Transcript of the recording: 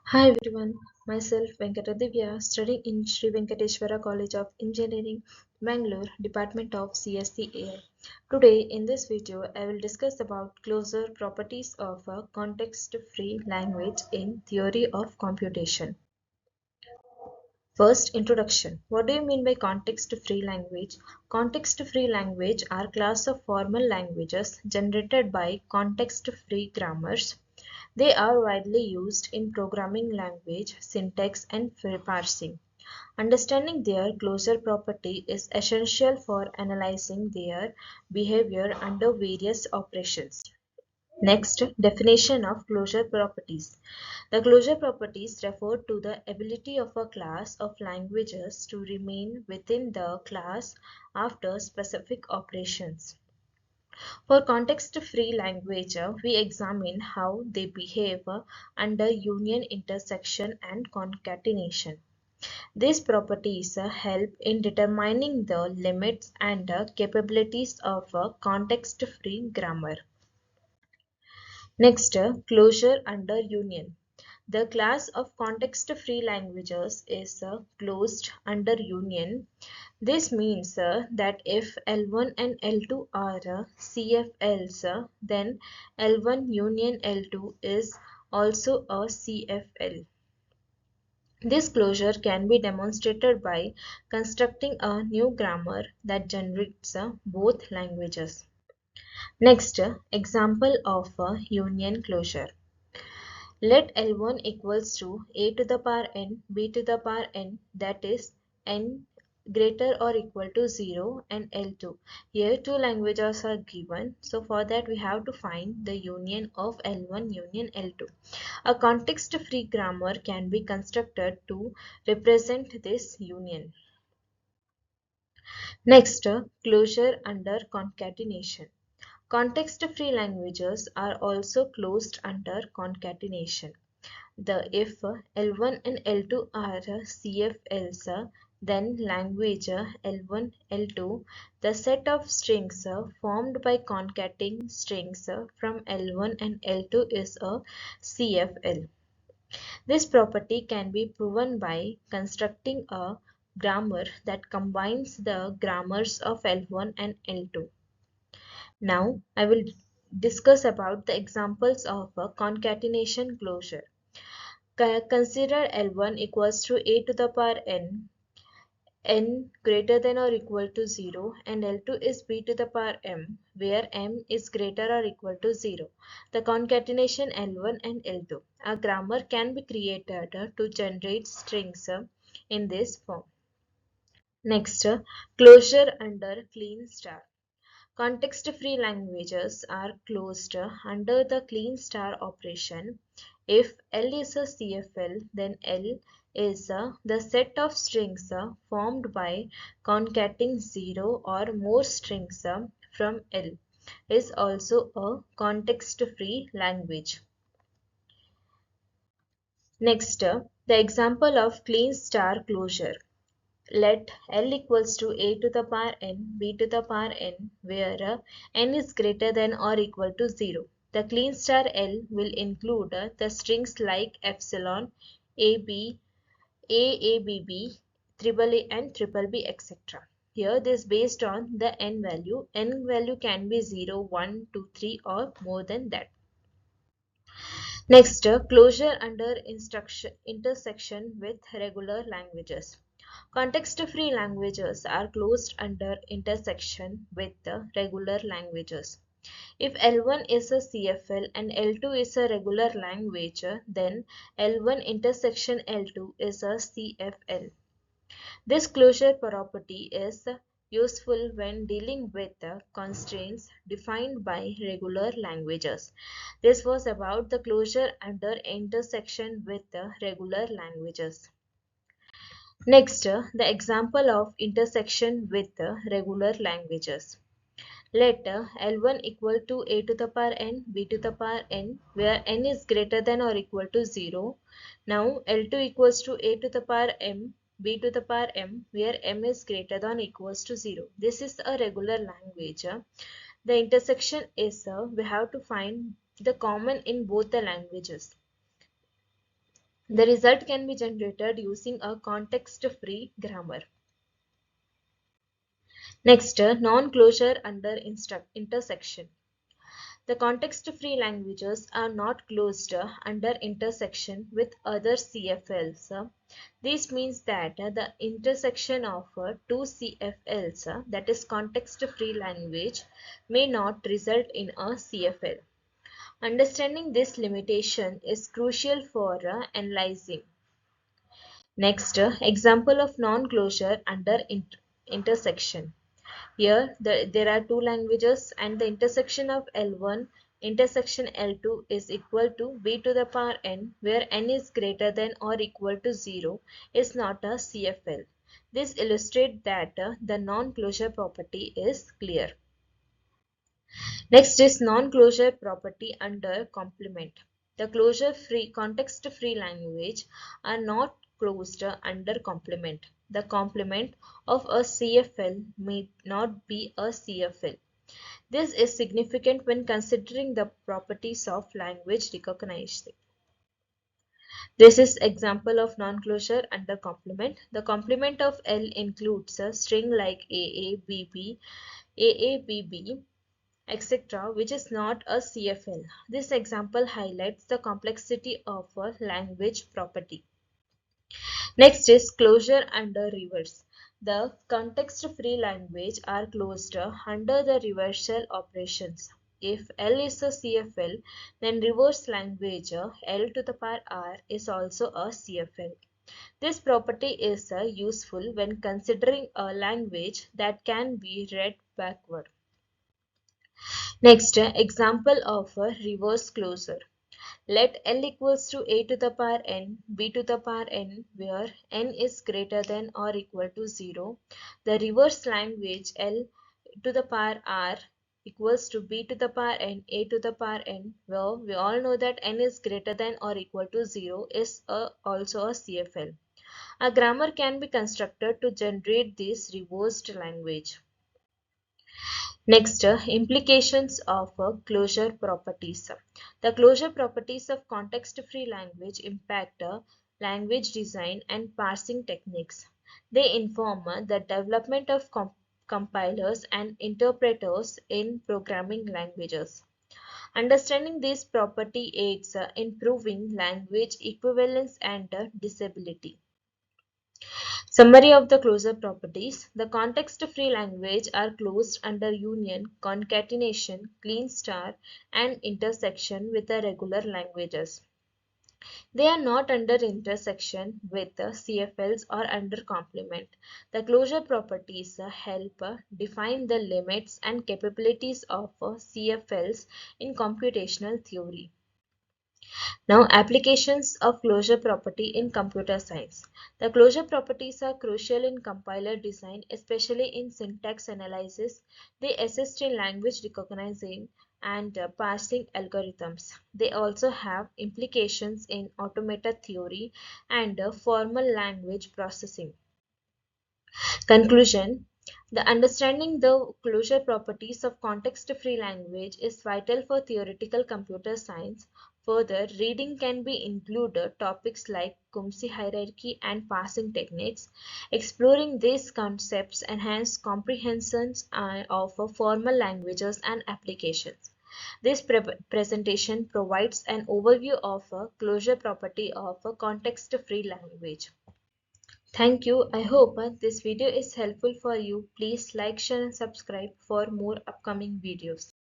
Hi everyone, myself Venkatadivya, studying in Sri Venkateswara College of Engineering, Bangalore, Department of CSCAI. Today in this video, I will discuss about closer properties of a context-free language in theory of computation. First, introduction. What do you mean by context-free language? Context-free language are class of formal languages generated by context-free grammars. They are widely used in programming language, syntax, and parsing. Understanding their closure property is essential for analyzing their behavior under various operations. Next, definition of closure properties. The closure properties refer to the ability of a class of languages to remain within the class after specific operations. For context-free language, we examine how they behave under union, intersection, and concatenation. These properties help in determining the limits and capabilities of a context-free grammar. Next, closure under union. The class of context-free languages is closed under union. This means that if L1 and L2 are CFLs, then L1 union L2 is also a CFL. This closure can be demonstrated by constructing a new grammar that generates both languages. Next, example of a union closure. Let L1 equals to a to the power n b to the power n, that is n greater or equal to 0, and L2. Here two languages are given, so for that we have to find the union of L1 union L2. A context-free grammar can be constructed to represent this union. Next, closure under concatenation. Context-free languages are also closed under concatenation. If L1 and L2 are CFLs, then language L1, L2, the set of strings formed by concatenating strings from L1 and L2 is a CFL. This property can be proven by constructing a grammar that combines the grammars of L1 and L2. Now I will discuss about the examples of a concatenation closure. Consider L1 equals to a to the power n greater than or equal to 0, and L2 is b to the power m, where m is greater or equal to 0. The concatenation L1 and L2. A grammar can be created to generate strings in this form. Next, closure under clean star. Context-free languages are closed under the clean star operation. If L is a CFL, then L is the set of strings formed by concatenating 0 or more strings from L is also a context-free language. Next, the example of clean star closure. Let L equals to a to the power n, b to the power n, where n is greater than or equal to 0. The clean star L will include the strings like epsilon, ab, AABB, triple A and triple B, etc. Here this based on the n value. N value can be 0, 1, 2, 3 or more than that. Next, closure under intersection with regular languages. Context-free languages are closed under intersection with the regular languages. If L1 is a CFL and L2 is a regular language, then L1 intersection L2 is a CFL. This closure property is useful when dealing with constraints defined by regular languages. This was about the closure under intersection with regular languages. Next, the example of intersection with regular languages. Let L1 equal to a to the power n, b to the power n, where n is greater than or equal to 0. Now L2 equals to a to the power m, b to the power m, where m is greater than or equals to 0. This is a regular language. The intersection is we have to find the common in both the languages. The result can be generated using a context-free grammar. Next, non-closure under intersection. The context-free languages are not closed under intersection with other CFLs. This means that the intersection of two CFLs, that is context-free language, may not result in a CFL. Understanding this limitation is crucial for analyzing. Next, example of non-closure under intersection. Here there are two languages and the intersection of L1 intersection L2 is equal to b to the power n, where n is greater than or equal to 0 is not a CFL. This illustrates that the non-closure property is clear. Next is non-closure property under complement. The closure-free, context-free language are not closed under complement. The complement of a CFL may not be a CFL. This is significant when considering the properties of language recognition. This is example of non-closure under complement. The complement of L includes a string like AABB, etc., which is not a CFL. This example highlights the complexity of a language property. Next is closure under reverse. The context-free language are closed under the reversal operations. If L is a CFL, then reverse language L to the power R is also a CFL. This property is useful when considering a language that can be read backward. Next, example of a reverse closure. Let L equals to a to the power n, b to the power n, where n is greater than or equal to 0. The reverse language L to the power r equals to b to the power n, a to the power n, where we all know that n is greater than or equal to 0 is also a CFL. A grammar can be constructed to generate this reversed language. Next, implications of closure properties. The closure properties of context-free language impact language design and parsing techniques. They inform the development of compilers and interpreters in programming languages. Understanding this property aids improving language equivalence and disability. Summary of the closure properties. The context-free language are closed under union, concatenation, clean star, and intersection with the regular languages. They are not under intersection with the CFLs or under complement. The closure properties help define the limits and capabilities of CFLs in computational theory. Now, applications of closure property in computer science. The closure properties are crucial in compiler design, especially in syntax analysis. They assist in language recognizing and parsing algorithms. They also have implications in automated theory and formal language processing. Conclusion. The understanding the closure properties of context-free language is vital for theoretical computer science. Further, reading can be included topics like Kumsi hierarchy and parsing techniques. Exploring these concepts enhance comprehensions of formal languages and applications. This presentation provides an overview of a closure property of a context-free language. Thank you. I hope this video is helpful for you. Please like, share and subscribe for more upcoming videos.